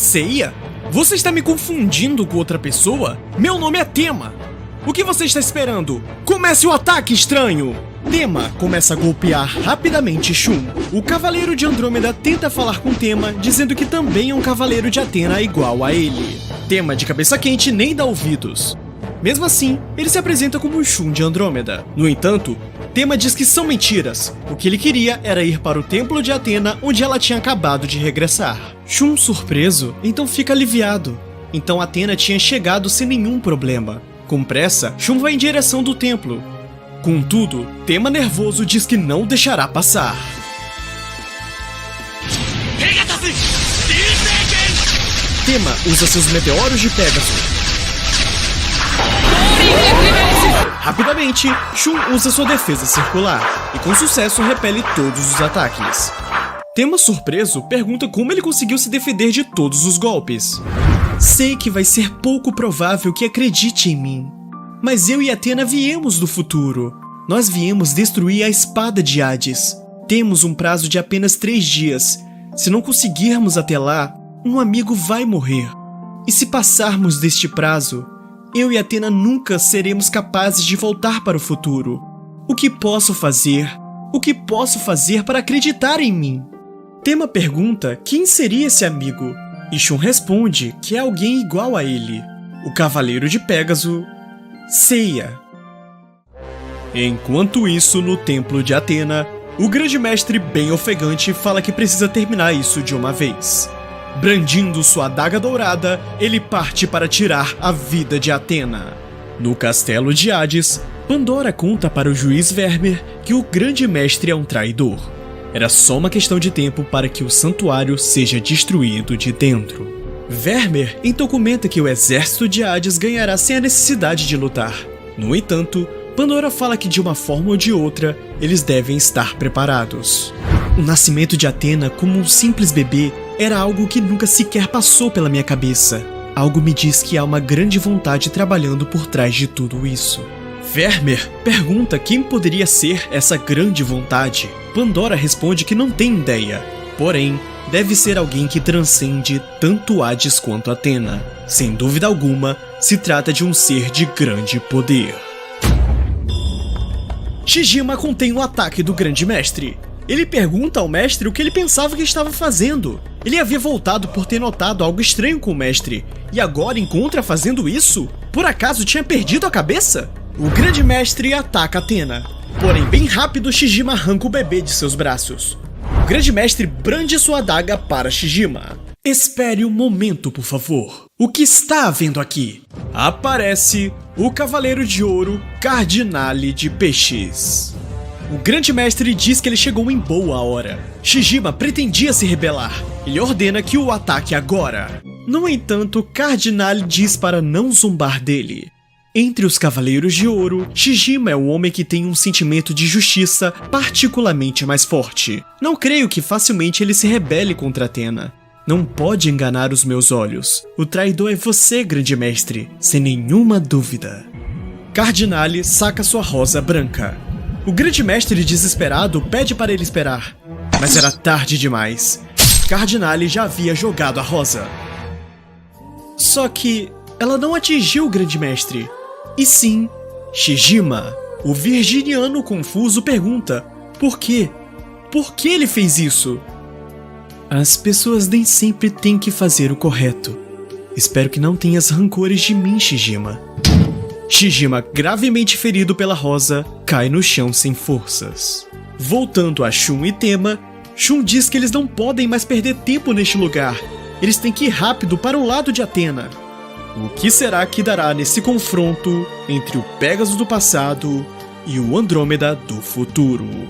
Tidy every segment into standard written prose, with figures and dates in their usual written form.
Seiya? Você está me confundindo com outra pessoa? Meu nome é Tema! O que você está esperando? Comece o ataque, estranho! Tema começa a golpear rapidamente Shun. O Cavaleiro de Andrômeda tenta falar com Tema, dizendo que também é um Cavaleiro de Athena igual a ele. Tema, de cabeça quente, nem dá ouvidos. Mesmo assim, ele se apresenta como o Shun de Andrômeda. No entanto, Tema diz que são mentiras. O que ele queria era ir para o Templo de Athena, onde ela tinha acabado de regressar. Shun, surpreso, então fica aliviado. Então Athena tinha chegado sem nenhum problema. Com pressa, Shun vai em direção do templo. Contudo, Tema nervoso diz que não deixará passar. Tema usa seus meteoros de Pégaso. Rapidamente, Shun usa sua defesa circular e com sucesso repele todos os ataques. Tema, surpreso, pergunta como ele conseguiu se defender de todos os golpes. Sei que vai ser pouco provável que acredite em mim, mas eu e Athena viemos do futuro. Nós viemos destruir a espada de Hades. Temos um prazo de apenas 3 dias. Se não conseguirmos até lá, um amigo vai morrer. E se passarmos deste prazo, eu e Athena nunca seremos capazes de voltar para o futuro. O que posso fazer? O que posso fazer para acreditar em mim? Tema pergunta quem seria esse amigo, e Shun responde que é alguém igual a ele, o Cavaleiro de Pégaso, Seiya. Enquanto isso, no Templo de Athena, o Grande Mestre, bem ofegante, fala que precisa terminar isso de uma vez. Brandindo sua adaga dourada, ele parte para tirar a vida de Athena. No castelo de Hades, Pandora conta para o juiz Vermeer que o Grande Mestre é um traidor. Era só uma questão de tempo para que o santuário seja destruído de dentro. Vermeer então comenta que o exército de Hades ganhará sem a necessidade de lutar. No entanto, Pandora fala que de uma forma ou de outra, eles devem estar preparados. O nascimento de Athena como um simples bebê era algo que nunca sequer passou pela minha cabeça. Algo me diz que há uma grande vontade trabalhando por trás de tudo isso. Vermeer pergunta quem poderia ser essa grande vontade. Pandora responde que não tem ideia, porém, deve ser alguém que transcende tanto Hades quanto Athena. Sem dúvida alguma, se trata de um ser de grande poder. Shijima contém o ataque do Grande Mestre. Ele pergunta ao mestre o que ele pensava que estava fazendo. Ele havia voltado por ter notado algo estranho com o mestre, e agora encontra fazendo isso? Por acaso tinha perdido a cabeça? O Grande Mestre ataca Athena. Porém, bem rápido, Shijima arranca o bebê de seus braços. O Grande Mestre brande sua adaga para Shijima. Espere um momento, por favor. O que está havendo aqui? Aparece o Cavaleiro de Ouro Cardinale de Peixes. O Grande Mestre diz que ele chegou em boa hora. Shijima pretendia se rebelar. Ele ordena que o ataque agora. No entanto, Cardinale diz para não zombar dele. Entre os Cavaleiros de Ouro, Shijima é o homem que tem um sentimento de justiça particularmente mais forte. Não creio que facilmente ele se rebele contra Athena. Não pode enganar os meus olhos. O traidor é você, Grande Mestre, sem nenhuma dúvida. Cardinale saca sua rosa branca. O Grande Mestre, desesperado, pede para ele esperar. Mas era tarde demais. Cardinale já havia jogado a rosa. Só que ela não atingiu o Grande Mestre. E sim, Shijima. O virginiano confuso pergunta: por quê? Por que ele fez isso? As pessoas nem sempre têm que fazer o correto. Espero que não tenhas rancores de mim, Shijima. Shijima, gravemente ferido pela rosa, cai no chão sem forças. Voltando a Shun e Tema, Shun diz que eles não podem mais perder tempo neste lugar. Eles têm que ir rápido para o lado de Athena. O que será que dará nesse confronto entre o Pégaso do passado e o Andrômeda do futuro?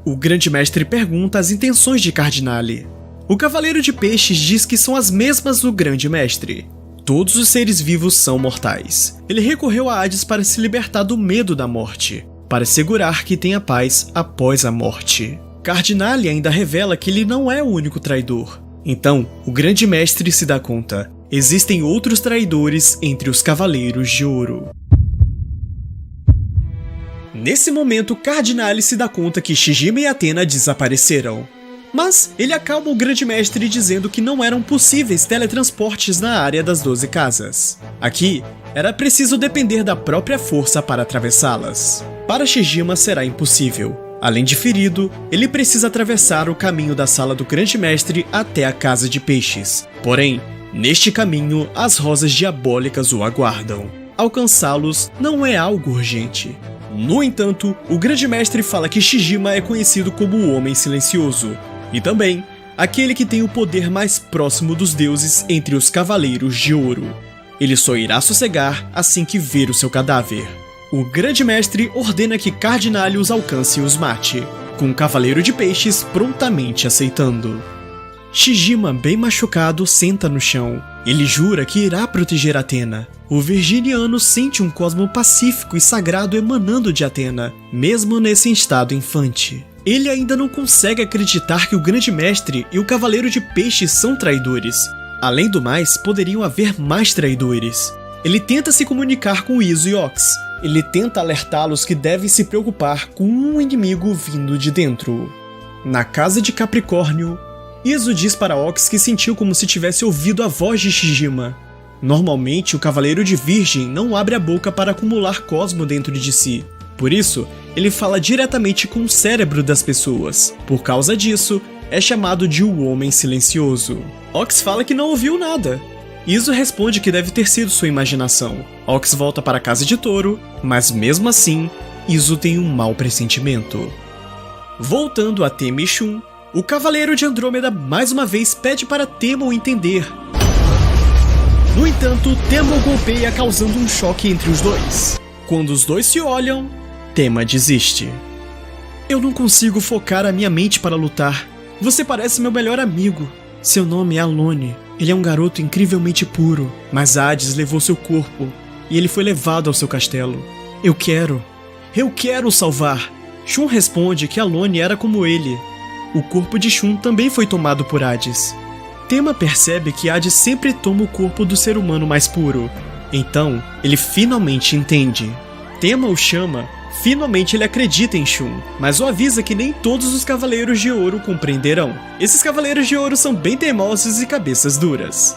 O Grande Mestre pergunta as intenções de Cardinale. O Cavaleiro de Peixes diz que são as mesmas do Grande Mestre. Todos os seres vivos são mortais. Ele recorreu a Hades para se libertar do medo da morte, para assegurar que tenha paz após a morte. Cardinale ainda revela que ele não é o único traidor. Então, o Grande Mestre se dá conta. Existem outros traidores entre os Cavaleiros de Ouro. Nesse momento, Cardinale se dá conta que Shijima e Athena desapareceram. Mas ele acalma o Grande Mestre dizendo que não eram possíveis teletransportes na área das 12 casas. Aqui, era preciso depender da própria força para atravessá-las. Para Shijima será impossível. Além de ferido, ele precisa atravessar o caminho da sala do Grande Mestre até a Casa de Peixes. Porém, neste caminho, as rosas diabólicas o aguardam. Alcançá-los não é algo urgente. No entanto, o Grande Mestre fala que Shijima é conhecido como o Homem Silencioso, e também aquele que tem o poder mais próximo dos deuses entre os Cavaleiros de Ouro. Ele só irá sossegar assim que ver o seu cadáver. O Grande Mestre ordena que Cardinale os alcance e os mate, com o Cavaleiro de Peixes prontamente aceitando. Shijima, bem machucado, senta no chão. Ele jura que irá proteger Athena. O virginiano sente um cosmo pacífico e sagrado emanando de Athena, mesmo nesse estado infante. Ele ainda não consegue acreditar que o Grande Mestre e o Cavaleiro de Peixes são traidores. Além do mais, poderiam haver mais traidores. Ele tenta se comunicar com Izo e Ox. Ele tenta alertá-los que devem se preocupar com um inimigo vindo de dentro. Na casa de Capricórnio, Izo diz para Ox que sentiu como se tivesse ouvido a voz de Shijima. Normalmente, o Cavaleiro de Virgem não abre a boca para acumular cosmo dentro de si. Por isso, ele fala diretamente com o cérebro das pessoas. Por causa disso, é chamado de o Homem Silencioso. Ox fala que não ouviu nada. Izo responde que deve ter sido sua imaginação. Ox volta para a casa de Touro, mas mesmo assim, Izo tem um mau pressentimento. Voltando a Tema e Shun, o Cavaleiro de Andrômeda mais uma vez pede para Temon entender. No entanto, Temon golpeia causando um choque entre os dois. Quando os dois se olham, Tema desiste. Eu não consigo focar a minha mente para lutar. Você parece meu melhor amigo. Seu nome é Alone. Ele é um garoto incrivelmente puro, mas Hades levou seu corpo e ele foi levado ao seu castelo. Eu quero o salvar. Shun responde que Alone era como ele. O corpo de Shun também foi tomado por Hades. Tema percebe que Hades sempre toma o corpo do ser humano mais puro. Então, ele finalmente entende. Tema o chama. Finalmente ele acredita em Shun, mas o avisa que nem todos os Cavaleiros de Ouro compreenderão. Esses Cavaleiros de Ouro são bem teimosos e cabeças duras.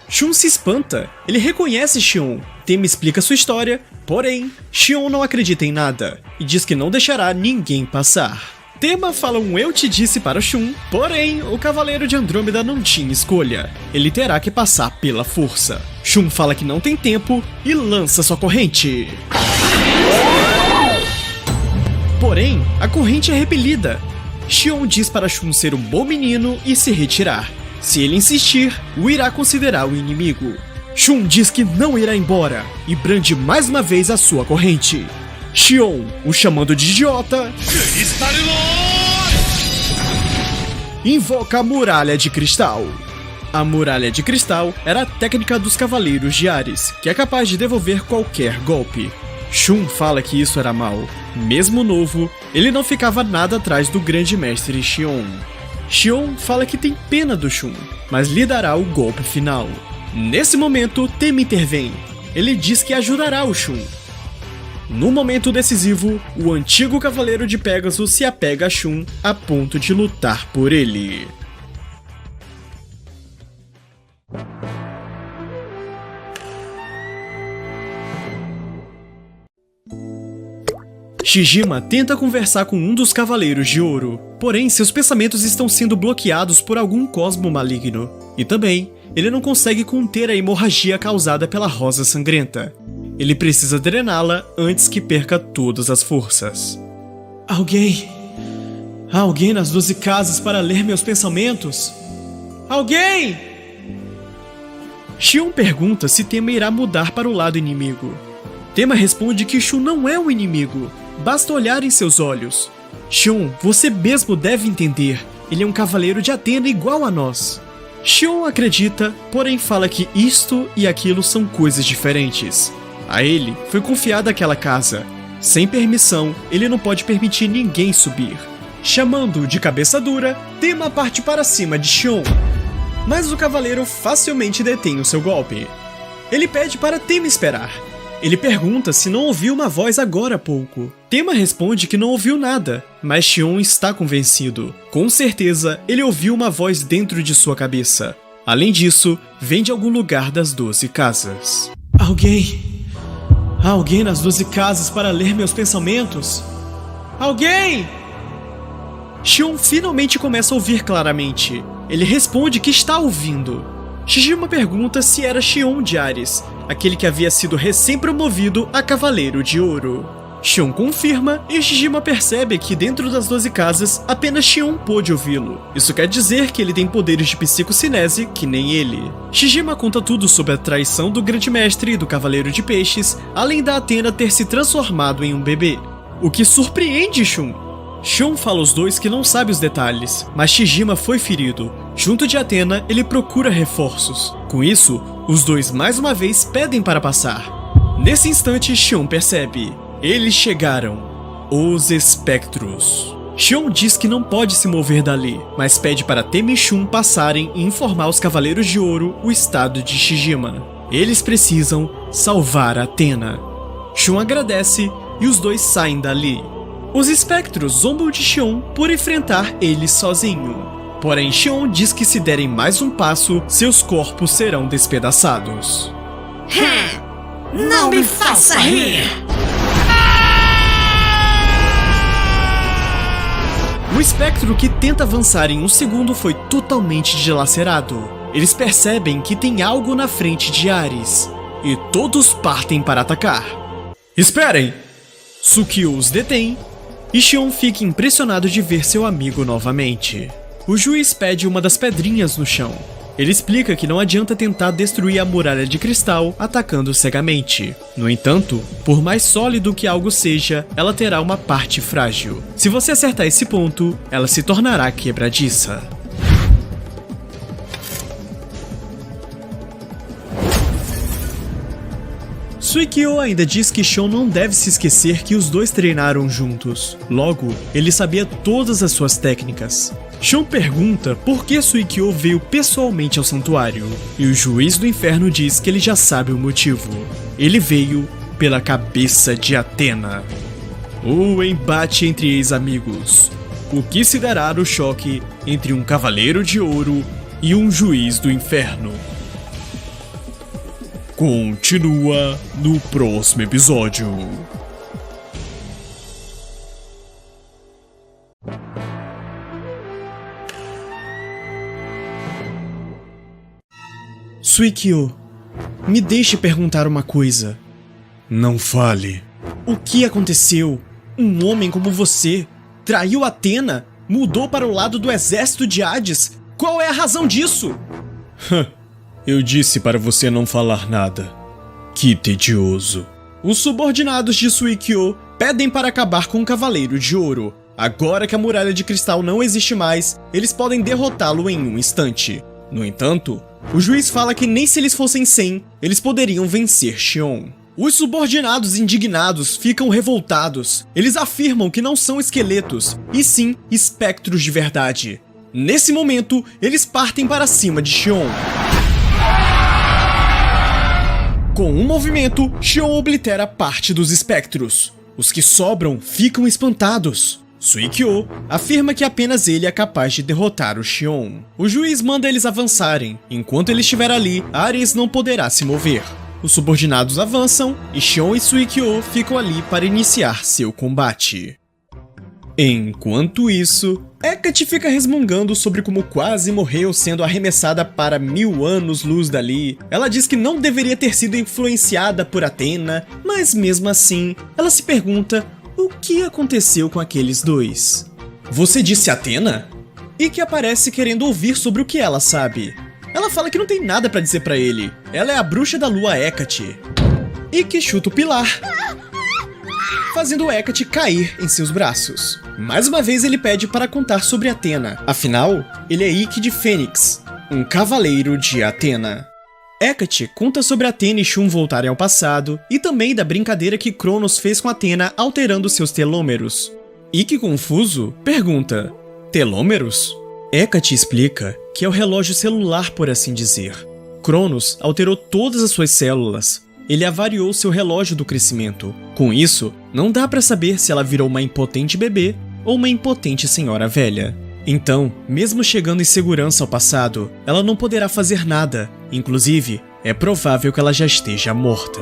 Shun se espanta. Ele reconhece Xion. Tema explica sua história, porém, Xion não acredita em nada e diz que não deixará ninguém passar. Tema fala um eu te disse para Shun, porém, o Cavaleiro de Andrômeda não tinha escolha. Ele terá que passar pela força. Shun fala que não tem tempo e lança sua corrente. Porém, a corrente é repelida. Xion diz para Shun ser um bom menino e se retirar. Se ele insistir, o irá considerar o inimigo. Shun diz que não irá embora e brande mais uma vez a sua corrente. Xion, o chamando de idiota, invoca a Muralha de Cristal. A Muralha de Cristal era a técnica dos Cavaleiros de Ares, que é capaz de devolver qualquer golpe. Shun fala que isso era mal. Mesmo novo, ele não ficava nada atrás do Grande Mestre Xion. Xion fala que tem pena do Shun, mas lhe dará o golpe final. Nesse momento, Tema intervém. Ele diz que ajudará o Shun. No momento decisivo, o antigo Cavaleiro de Pégasus se apega a Shun a ponto de lutar por ele. Shijima tenta conversar com um dos Cavaleiros de Ouro, porém seus pensamentos estão sendo bloqueados por algum cosmo maligno. E também, ele não consegue conter a hemorragia causada pela rosa sangrenta. Ele precisa drená-la antes que perca todas as forças. Há alguém nas 12 casas para ler meus pensamentos? Alguém! Xion pergunta se Tema irá mudar para o lado inimigo. Tema responde que Shun não é o inimigo. Basta olhar em seus olhos. Xion, você mesmo deve entender. Ele é um cavaleiro de Athena igual a nós. Xion acredita, porém fala que isto e aquilo são coisas diferentes. A ele foi confiada aquela casa. Sem permissão, ele não pode permitir ninguém subir. Chamando-o de cabeça dura, Tema parte para cima de Xion. Mas o cavaleiro facilmente detém o seu golpe. Ele pede para Tema esperar. Ele pergunta se não ouviu uma voz agora há pouco. Tenma responde que não ouviu nada, mas Xion está convencido. Com certeza, ele ouviu uma voz dentro de sua cabeça. Além disso, vem de algum lugar das 12 casas. Há alguém nas 12 casas para ler meus pensamentos? Alguém! Xion finalmente começa a ouvir claramente. Ele responde que está ouvindo. Shijima pergunta se era Xion de Ares, aquele que havia sido recém-promovido a Cavaleiro de Ouro. Xion confirma e Shijima percebe que dentro das 12 casas apenas Xion pôde ouvi-lo. Isso quer dizer que ele tem poderes de psicocinese que nem ele. Shijima conta tudo sobre a traição do Grande Mestre e do Cavaleiro de Peixes, além da Athena ter se transformado em um bebê. O que surpreende Shun. Xion fala aos dois que não sabe os detalhes, mas Shijima foi ferido. Junto de Athena, ele procura reforços. Com isso, os dois mais uma vez pedem para passar. Nesse instante, Xion percebe. Eles chegaram. Os espectros. Xion diz que não pode se mover dali, mas pede para Tenma e Shun passarem e informar os Cavaleiros de Ouro o estado de Shijima. Eles precisam salvar Athena. Shun agradece e os dois saem dali. Os espectros zombam de Xion por enfrentar ele sozinho. Porém, Xion diz que se derem mais um passo, seus corpos serão despedaçados. Não me faça rir! O espectro que tenta avançar em um segundo foi totalmente dilacerado. Eles percebem que tem algo na frente de Ares, e todos partem para atacar. Esperem! Tsukio os detém, e Xion fica impressionado de ver seu amigo novamente. O juiz pede uma das pedrinhas no chão. Ele explica que não adianta tentar destruir a muralha de cristal atacando cegamente. No entanto, por mais sólido que algo seja, ela terá uma parte frágil. Se você acertar esse ponto, ela se tornará quebradiça. Suikyo ainda diz que Xion não deve se esquecer que os dois treinaram juntos. Logo, ele sabia todas as suas técnicas. Xion pergunta por que Suikyo veio pessoalmente ao santuário, e o juiz do inferno diz que ele já sabe o motivo. Ele veio pela cabeça de Athena. O embate entre ex-amigos. O que se dará no choque entre um Cavaleiro de Ouro e um juiz do inferno. Continua no próximo episódio. Suikyo, me deixe perguntar uma coisa. Não fale. O que aconteceu? Um homem como você traiu Athena? Mudou para o lado do exército de Hades? Qual é a razão disso? Eu disse para você não falar nada. Que tedioso. Os subordinados de Suikyo pedem para acabar com o Cavaleiro de Ouro. Agora que a Muralha de Cristal não existe mais, eles podem derrotá-lo em um instante. No entanto, o juiz fala que nem se eles fossem 100, eles poderiam vencer Xion. Os subordinados indignados ficam revoltados. Eles afirmam que não são esqueletos, e sim espectros de verdade. Nesse momento, eles partem para cima de Xion. Com um movimento, Xion oblitera parte dos espectros. Os que sobram ficam espantados. Suikyo afirma que apenas ele é capaz de derrotar o Xion. O juiz manda eles avançarem. Enquanto ele estiver ali, Ares não poderá se mover. Os subordinados avançam e Xion e Suikyo ficam ali para iniciar seu combate. Enquanto isso, Hecate fica resmungando sobre como quase morreu sendo arremessada para 1000 anos-luz dali. Ela diz que não deveria ter sido influenciada por Athena, mas mesmo assim, ela se pergunta o que aconteceu com aqueles dois. Você disse Athena? Ikki aparece querendo ouvir sobre o que ela sabe. Ela fala que não tem nada pra dizer pra ele. Ela é a bruxa da lua Hecate. Ikki chuta o pilar, fazendo Hecate cair em seus braços. Mais uma vez ele pede para contar sobre Athena. Afinal, ele é Ikki de Fênix, um cavaleiro de Athena. Hecate conta sobre Athena e Shun voltarem ao passado e também da brincadeira que Cronos fez com Athena alterando seus telômeros. Ikki, confuso, pergunta: telômeros? Hecate explica que é o relógio celular, por assim dizer. Cronos alterou todas as suas células. ele avariou seu relógio do crescimento. Com isso, não dá pra saber se ela virou uma impotente bebê ou uma impotente senhora velha. Então, mesmo chegando em segurança ao passado, ela não poderá fazer nada. Inclusive, é provável que ela já esteja morta.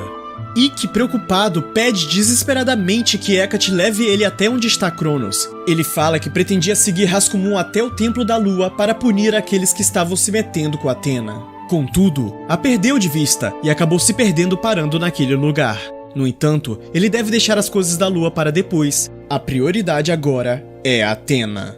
Ikki, preocupado, pede desesperadamente que Hecate leve ele até onde está Cronos. Ele fala que pretendia seguir Raskumun até o Templo da Lua para punir aqueles que estavam se metendo com Athena. Contudo, a perdeu de vista e acabou se perdendo parando naquele lugar. No entanto, ele deve deixar as coisas da Lua para depois. A prioridade agora é Athena.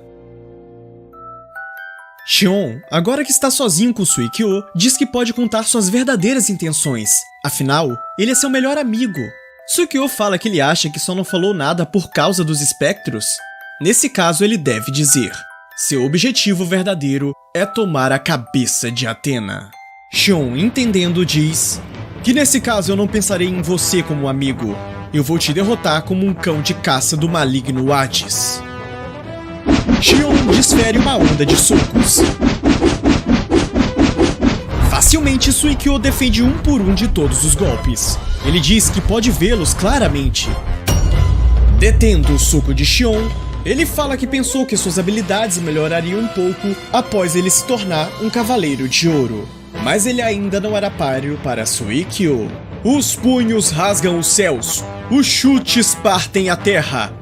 Xion, agora que está sozinho com Suikyo, diz que pode contar suas verdadeiras intenções. Afinal, ele é seu melhor amigo. Suikyo fala que ele acha que só não falou nada por causa dos espectros. Nesse caso, ele deve dizer: seu objetivo verdadeiro é tomar a cabeça de Athena. Xion, entendendo, diz que nesse caso eu não pensarei em você como amigo. Eu vou te derrotar como um cão de caça do maligno Hades. Xion desfere uma onda de socos. Facilmente, Suikyo defende um por um de todos os golpes. Ele diz que pode vê-los claramente. Detendo o soco de Xion, ele fala que pensou que suas habilidades melhorariam um pouco após ele se tornar um cavaleiro de ouro. Mas ele ainda não era páreo para Suikyo. Os punhos rasgam os céus, os chutes partem a terra.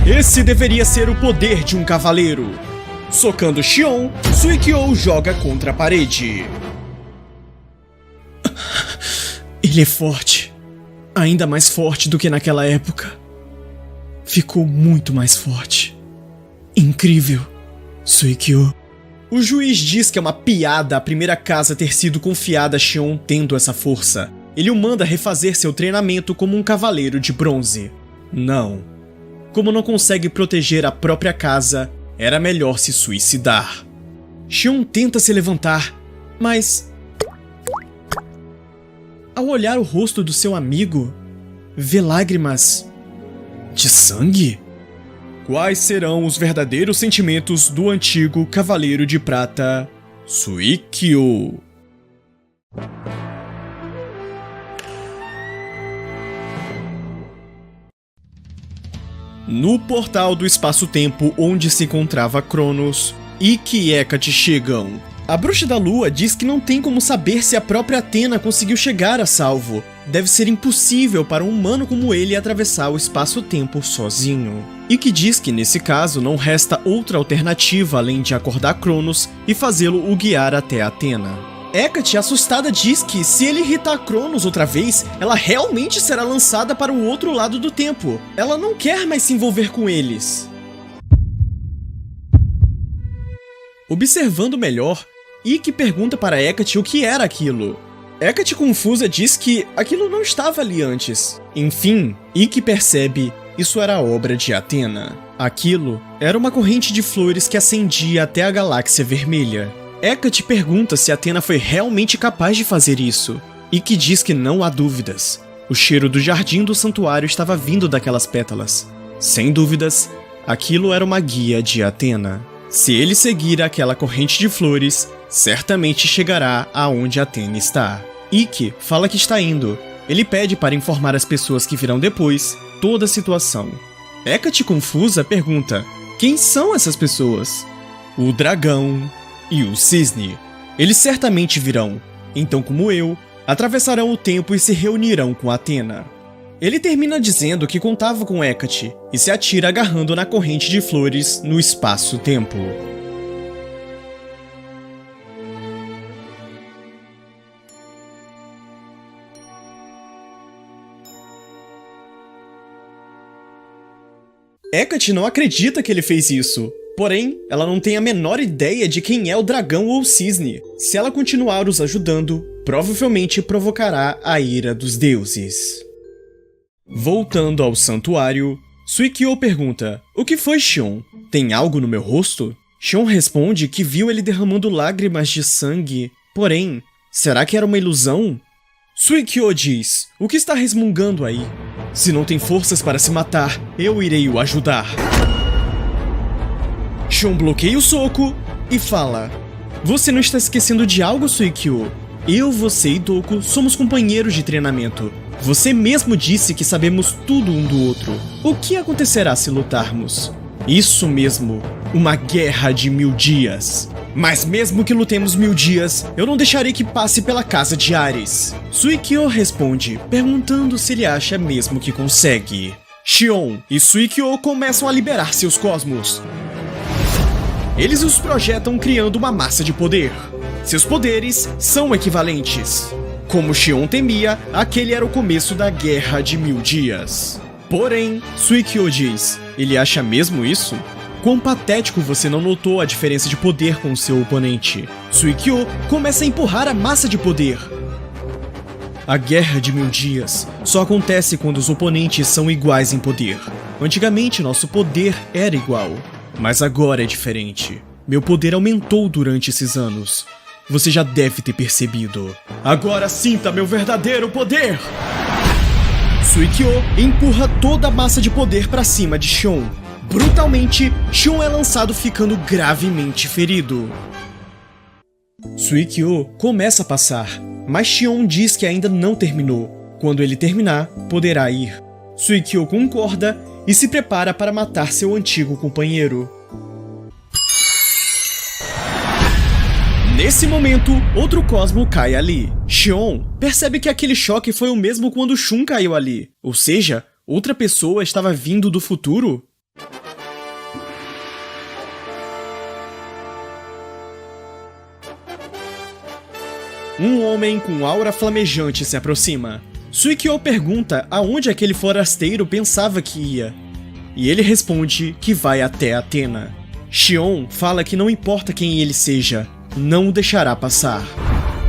Esse deveria ser o poder de um cavaleiro. Socando Xion, Suikyo joga contra a parede. Ele é forte. Ainda mais forte do que naquela época. Ficou muito mais forte. Incrível, Suikyo. O juiz diz que é uma piada a primeira casa ter sido confiada a Xion tendo essa força. Ele o manda refazer seu treinamento como um cavaleiro de bronze. Não. Como não consegue proteger a própria casa, era melhor se suicidar. Xion tenta se levantar, mas ao olhar o rosto do seu amigo, vê lágrimas de sangue? Quais serão os verdadeiros sentimentos do antigo Cavaleiro de Prata, Suikyo? No portal do espaço-tempo onde se encontrava Cronos, Ikki e Hecate chegam. A Bruxa da Lua diz que não tem como saber se a própria Athena conseguiu chegar a salvo. Deve ser impossível para um humano como ele atravessar o espaço-tempo sozinho. Ikki diz que nesse caso não resta outra alternativa além de acordar Cronos e fazê-lo o guiar até Athena. Hecate, assustada, diz que se ele irritar Cronos outra vez, ela realmente será lançada para o outro lado do tempo. Ela não quer mais se envolver com eles. Observando melhor, Ikki pergunta para Hecate o que era aquilo. Hecate, confusa, diz que aquilo não estava ali antes. Enfim, Ikki percebe isso era obra de Athena. Aquilo era uma corrente de flores que ascendia até a galáxia vermelha. Hecate pergunta se Athena foi realmente capaz de fazer isso, e que diz que não há dúvidas. O cheiro do jardim do santuário estava vindo daquelas pétalas. Sem dúvidas, aquilo era uma guia de Athena. Se ele seguir aquela corrente de flores, certamente chegará aonde Athena está. Ikki fala que está indo. Ele pede para informar as pessoas que virão depois toda a situação. Hecate, confusa, pergunta: quem são essas pessoas? O dragão e o cisne. Eles certamente virão, então como eu, atravessarão o tempo e se reunirão com Athena. Ele termina dizendo que contava com Hecate e se atira agarrando na corrente de flores no espaço-tempo. Hecate não acredita que ele fez isso. Porém, ela não tem a menor ideia de quem é o dragão ou o cisne. Se ela continuar os ajudando, provavelmente provocará a ira dos deuses. Voltando ao santuário, Suikyo pergunta: o que foi, Xion? Tem algo no meu rosto? Xion responde que viu ele derramando lágrimas de sangue. Porém, será que era uma ilusão? Suikyo diz: o que está resmungando aí? Se não tem forças para se matar, eu irei o ajudar. Xion bloqueia o soco e fala: você não está esquecendo de algo, Suikyo? Eu, você e Doku somos companheiros de treinamento. Você mesmo disse que sabemos tudo um do outro. O que acontecerá se lutarmos? Isso mesmo, uma guerra de 1000 dias. Mas mesmo que lutemos 1000 dias, eu não deixarei que passe pela casa de Ares. Suikyo responde, perguntando se ele acha mesmo que consegue. Xion e Suikyo começam a liberar seus cosmos. Eles os projetam criando uma massa de poder. Seus poderes são equivalentes. Como Xion temia, aquele era o começo da Guerra de 1000 dias. Porém, Suikyo diz, ele acha mesmo isso? Quão patético você não notou a diferença de poder com seu oponente. Suikyo começa a empurrar a massa de poder. A Guerra de 1000 dias só acontece quando os oponentes são iguais em poder. Antigamente nosso poder era igual, mas agora é diferente. Meu poder aumentou durante esses anos. Você já deve ter percebido. Agora sinta meu verdadeiro poder! Suikyo empurra toda a massa de poder para cima de Xion. Brutalmente, Xion é lançado ficando gravemente ferido. Suikyo começa a passar, mas Xion diz que ainda não terminou. Quando ele terminar, poderá ir. Suikyo concorda e se prepara para matar seu antigo companheiro. Nesse momento, outro cosmo cai ali. Xion percebe que aquele choque foi o mesmo quando Shun caiu ali. Ou seja, outra pessoa estava vindo do futuro? Um homem com aura flamejante se aproxima. Suikyo pergunta aonde aquele forasteiro pensava que ia. E ele responde que vai até Athena. Xion fala que não importa quem ele seja, não o deixará passar.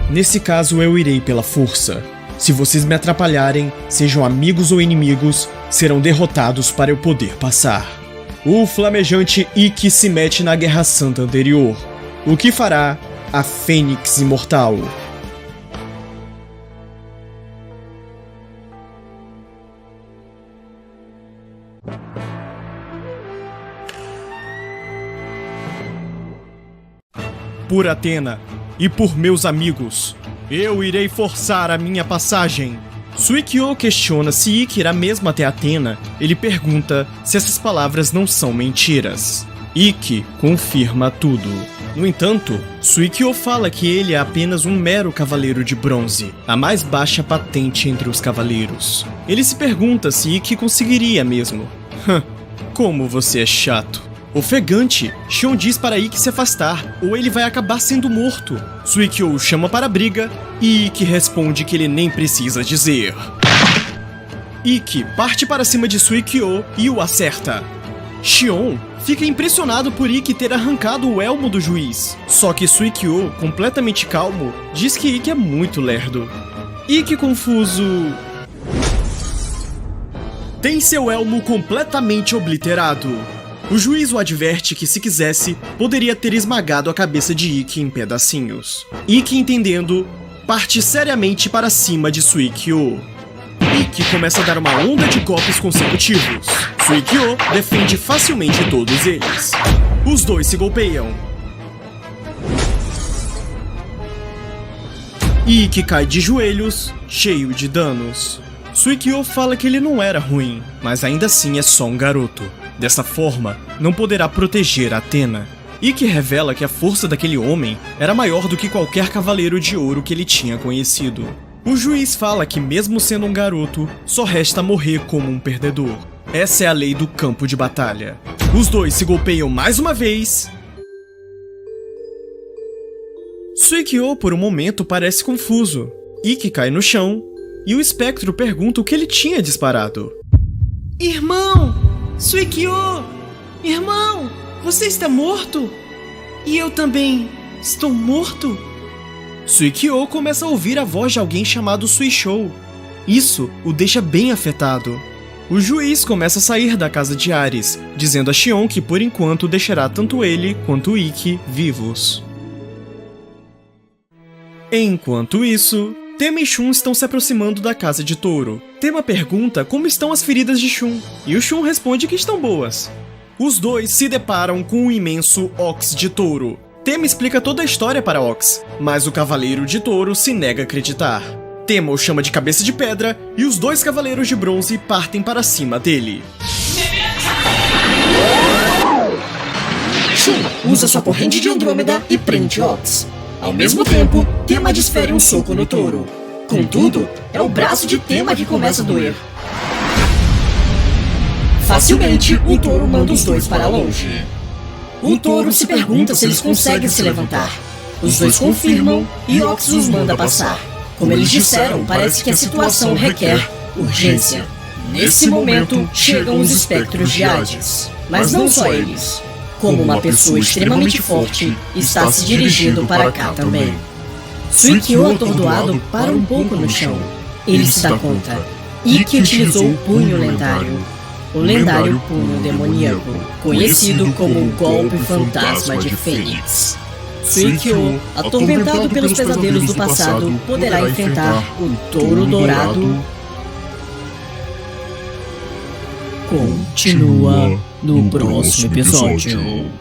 Nesse caso eu irei pela força. Se vocês me atrapalharem, sejam amigos ou inimigos, serão derrotados para eu poder passar. O flamejante Ikki se mete na Guerra Santa anterior, o que fará a Fênix Imortal. Por Athena e por meus amigos, eu irei forçar a minha passagem. Suikyo questiona se Ikki irá mesmo até Athena. Ele pergunta se essas palavras não são mentiras. Ikki confirma tudo. No entanto, Suikyo fala que ele é apenas um mero cavaleiro de bronze, a mais baixa patente entre os cavaleiros. Ele se pergunta se Ikki conseguiria mesmo. Como você é chato. Ofegante, Xion diz para Ikki se afastar, ou ele vai acabar sendo morto. Suikyo o chama para a briga, e Ikki responde que ele nem precisa dizer. Ikki parte para cima de Suikyo e o acerta. Xion fica impressionado por Ikki ter arrancado o elmo do juiz. Só que Suikyo, completamente calmo, diz que Ikki é muito lerdo. Ikki, confuso, tem seu elmo completamente obliterado. O juiz o adverte que, se quisesse, poderia ter esmagado a cabeça de Ikki em pedacinhos. Ikki, entendendo, parte seriamente para cima de Suikyo. Ikki começa a dar uma onda de golpes consecutivos. Suikyo defende facilmente todos eles. Os dois se golpeiam. Ikki cai de joelhos, cheio de danos. Suikyo fala que ele não era ruim, mas ainda assim é só um garoto. Dessa forma, não poderá proteger Athena. Ikki revela que a força daquele homem era maior do que qualquer cavaleiro de ouro que ele tinha conhecido. O juiz fala que, mesmo sendo um garoto, só resta morrer como um perdedor. Essa é a lei do campo de batalha. Os dois se golpeiam mais uma vez. Suikyo, por um momento, parece confuso. Ikki cai no chão e o espectro pergunta o que ele tinha disparado. Irmão! Suikyo! Irmão! Você está morto? E eu também estou morto? Suikyo começa a ouvir a voz de alguém chamado Suishou. Isso o deixa bem afetado. O juiz começa a sair da casa de Ares, dizendo a Xion que por enquanto deixará tanto ele quanto Ikki vivos. Enquanto isso, Tema e Shun estão se aproximando da casa de Touro. Tema pergunta como estão as feridas de Shun, e o Shun responde que estão boas. Os dois se deparam com um imenso Ox de Touro. Tema explica toda a história para Ox, mas o Cavaleiro de Touro se nega a acreditar. Tema o chama de cabeça de pedra e os dois cavaleiros de bronze partem para cima dele. Shun usa sua corrente de Andrômeda e prende Ox. Ao mesmo tempo, Tema desfere um soco no touro. Contudo, é o braço de Tema que começa a doer. Facilmente, o touro manda os dois para longe. O touro se pergunta se eles conseguem se levantar. Os dois confirmam e Ox os manda passar. Como eles disseram, parece que a situação requer urgência. Nesse momento, chegam os espectros de Hades. Mas não só eles. Como uma pessoa extremamente forte, está se dirigindo para cá também. Suikyo, atordoado, para um pouco no chão. Ele se dá conta. Ikki utilizou o punho lendário. O lendário punho demoníaco, conhecido como o golpe fantasma de Fênix. Suikyo, atormentado pelos pesadelos do passado, poderá enfrentar o Touro Dourado. Continua no próximo episódio.